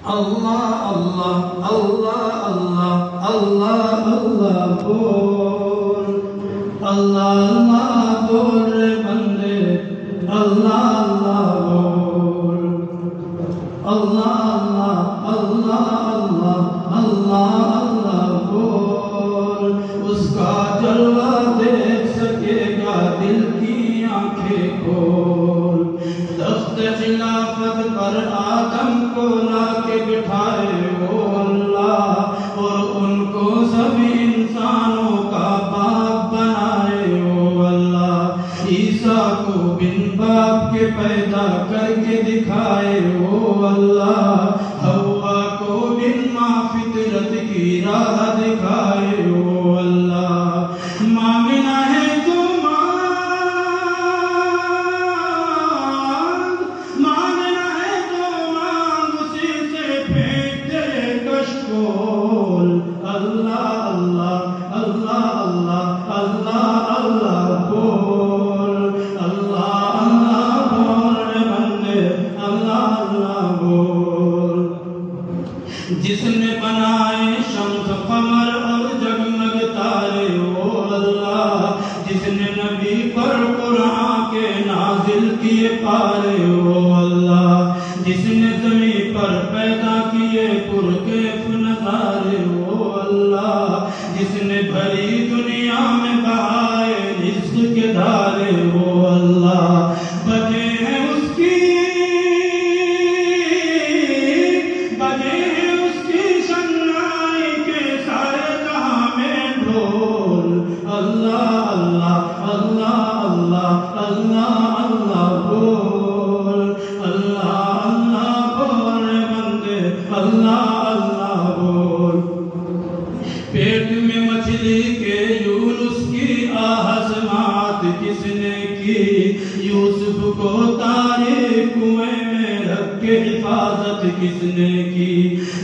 اللہ اللہ اللہ اللہ اللہ اللہ بول، اللہ اللہ بول رے بندے، اللہ اللہ بول، اللہ اللہ اللہ اللہ اللہ بول۔ اس کا جلوہ دیکھ سکے گا دل کی آنکھیں کھول، تخت خلافت پر آدم کو لا کے بٹھائے وہ اللہ، اور ان کو سبھی انسانوں کا باپ بنائے وہ اللہ، عیسیٰ کو بن باپ کے پیدا کر کے دکھائے وہ اللہ، حوا کو بن ماں فطرت کی راہ دکھائے وہ اللہ۔ مانگنا ہے تو جس نے بنائے شمس قمر اور جگمگ تارے وہ اللہ، جس نے نبی پر قرآن کے نازل کیے پارے وہ اللہ، جس نے زمین پر پیدا کیے پرکیف نظارے وہ اللہ، جس نے بھری دنیا میں بہائے رزق کے دھارے وہ اللہ۔ بجے ہیں اس کی پیٹ میں مچھلی کے یونس کی آہ سماعت کس نے کی، یوسف کو تارے کنویں میں رکھ کے حفاظت کس نے کی،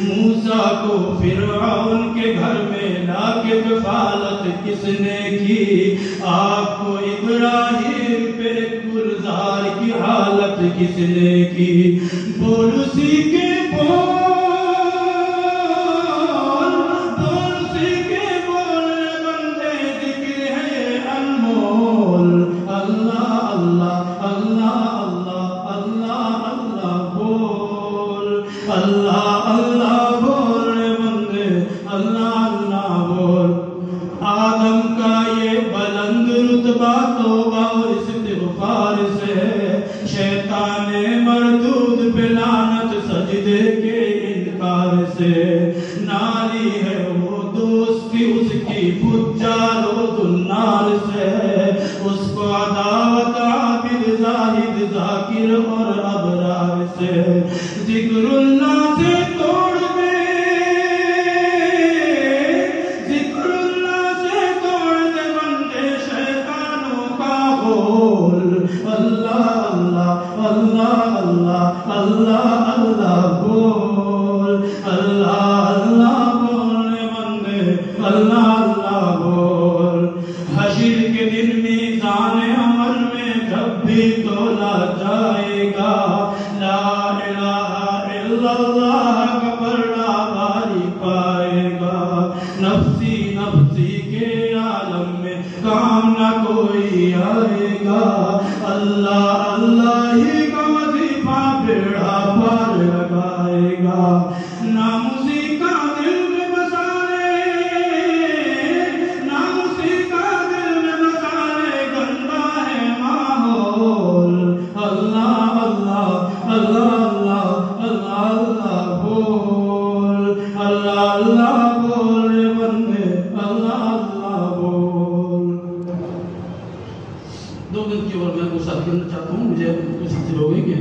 موسیٰ کو فرعون کے گھر میں لا کے کفالت کس نے کی، آپ کو ابراہیم پہ گلزار کی حالت کس نے کی۔ بول اسی کے بول، اللہ اللہ بول بندے، اللہ اللہ بول۔ آدم کا یہ بلند رتبہ توبہ و استغفار سے، شیطان مردود پہ لعنت سجدے کے انکار سے، ناری ہے وہ دوستی اس کی فجار و دنار سے، اس کو عداوت عابد زاہد ذاکر اور ابرار سے، ذکر اللہ سے توڑ دے، ذکر اللہ سے توڑ دے بندے شیطانوں کا غول، اللہ اللہ اللہ اللہ اللہ اللہ بول، اللہ اللہ بول بندے، اللہ اللہ بول۔ حشر کے دن میزان عمل میں جب بھی تولا جائے گا، لا الہ الا اللہ کا پردہ باری پائے گا، نفسی نفسی کے عالم میں کام نہ کوئی آئے گا، اللہ اللہ ہی کا وظیفہ بیڑا پار لگائے گا، ناموسی کا دل میں بسا لے، ناموسی کا دل میں بسا لے، گندا ہے ماحول، اللہ اللہ اللہ اللہ اللہ بول، اللہ اللہ بول بندے، اللہ اللہ بول۔ دو دن کی اور میں گزار کرنا چاہتا ہوں، مجھے کچھ لوگ ہیں کہ